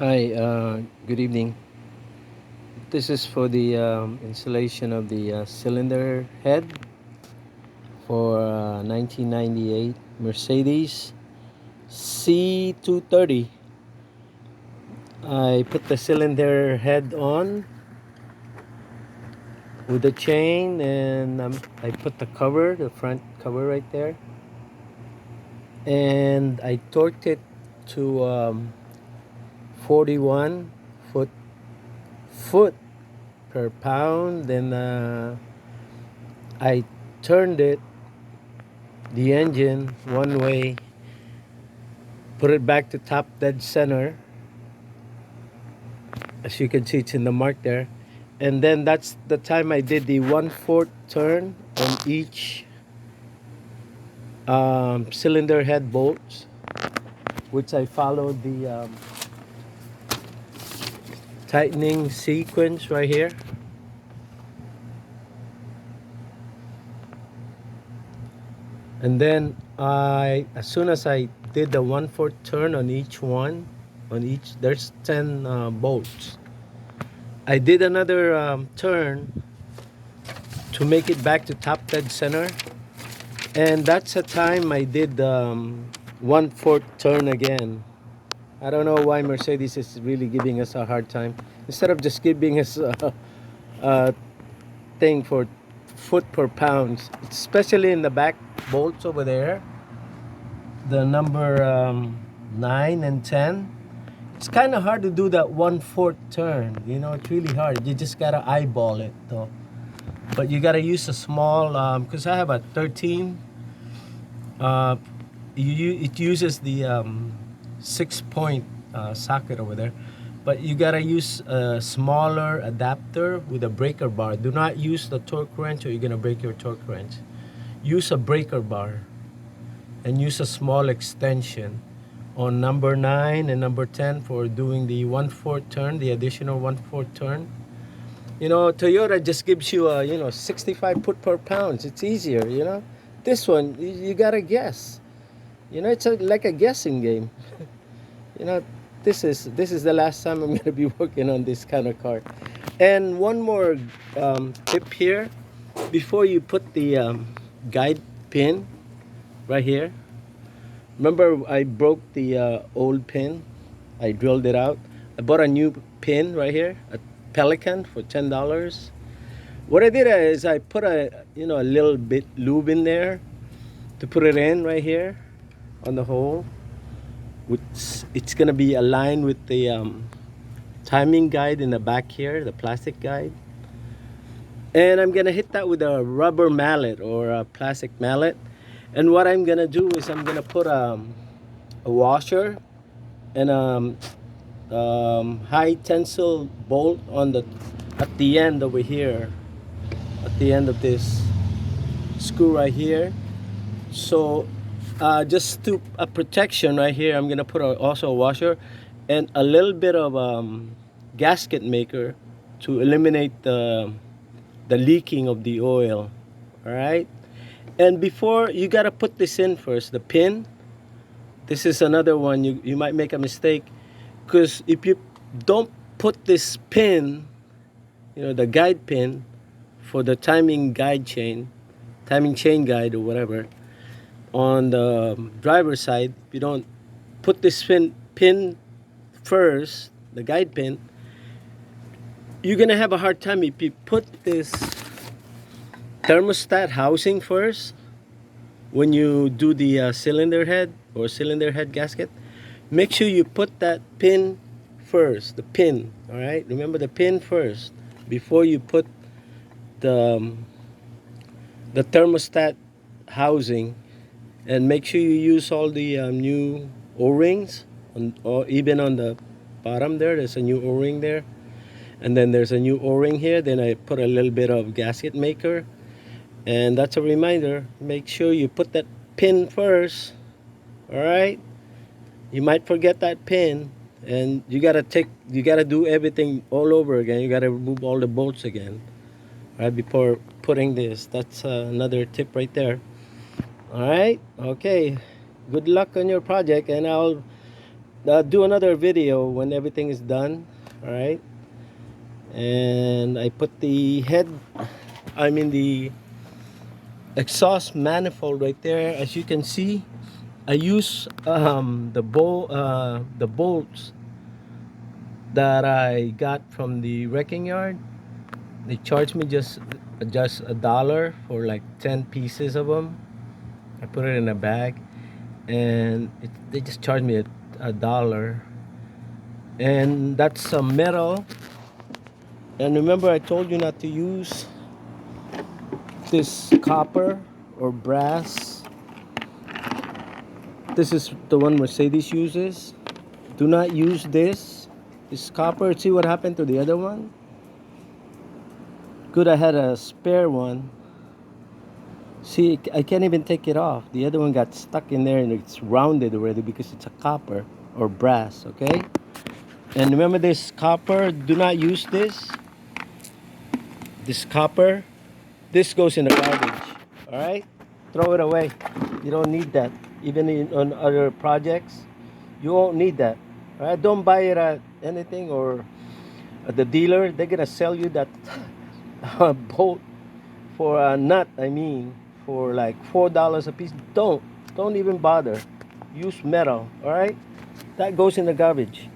Hi, good evening. This is for the installation of the cylinder head for 1998 Mercedes C230. I put the cylinder head on with the chain, and I put the cover, the front cover right there, and I torqued it to 41 foot foot per pound. Then I turned the engine one way, put it back to top dead center. As you can see, it's in the mark there. And then that's the time I did the 1/4 turn on each cylinder head bolts, which I followed the tightening sequence right here. And then as soon as I did the 1/4 turn on each one, there's 10 bolts. I did another turn to make it back to top dead center, and that's the time I did 1/4 turn again. I don't know why Mercedes is really giving us a hard time. Instead of just giving us a thing for foot per pound, especially in the back bolts over there, the number 9 and 10. It's kind of hard to do that 1/4 turn. It's really hard. You just gotta eyeball it though. But you gotta use a small, because I have a 13. Uh, it uses the 6-point socket over there, but you gotta use a smaller adapter with a breaker bar. Do not use the torque wrench or you're gonna break your torque wrench. Use a breaker bar and use a small extension on number 9 and number 10 for doing the 1/4 turn, the additional 1/4 turn. Toyota just gives you a 65 foot per pound. It's easier. This one you gotta guess. It's like a guessing game. you know this is the last time I'm gonna be working on this kind of car. And one more tip here: before you put the guide pin right here, remember I broke the old pin. I drilled it out. I bought a new pin right here, a Pelican, for $10. What I did is I put a little bit lube in there to put it in right here on the hole. It's gonna be aligned with the timing guide in the back here, the plastic guide. And I'm gonna hit that with a rubber mallet or a plastic mallet. And what I'm gonna do is I'm gonna put a washer and high tensile bolt at the end over here, at the end of this screw right here. So just to a protection right here, I'm gonna put also a washer and a little bit of gasket maker to eliminate the leaking of the oil. All right. And before, you gotta put this in first, the pin. This is another one you might make a mistake, because if you don't put this pin, the guide pin for the timing chain guide or whatever, on the driver's side, if you don't put this pin first, the guide pin, you're gonna have a hard time. If you put this thermostat housing first, when you do the cylinder head or cylinder head gasket, make sure you put that pin first, the pin. All right, remember the pin first before you put the thermostat housing. And make sure you use all the new O-rings, or even on the bottom there's a new O-ring there, and then there's a new O-ring here. Then I put a little bit of gasket maker, and that's a reminder, make sure you put that pin first. All right, you might forget that pin, and you gotta do everything all over again. You gotta remove all the bolts again, right, before putting this. That's another tip right there. All right, okay, good luck on your project, and I'll do another video when everything is done. All right. And I put the head, I mean the exhaust manifold right there. As you can see, I use the bolts that I got from the wrecking yard. They charged me just $1 for like 10 pieces of them. I put it in a bag, and they just charged me a dollar. And that's some metal. And remember, I told you not to use this copper or brass. This is the one Mercedes uses. Do not use this. This copper. See what happened to the other one? Good, I had a spare one. See, I can't even take it off. The other one got stuck in there and it's rounded already because it's a copper or brass, okay? And remember this copper, do not use this. This copper, this goes in the garbage, all right? Throw it away. You don't need that. Even on other projects, you won't need that, all right? Don't buy it at anything or at the dealer. They're gonna sell you that bolt for a nut, I mean, for like $4 a piece. Don't even bother. Use metal, all right? That goes in the garbage.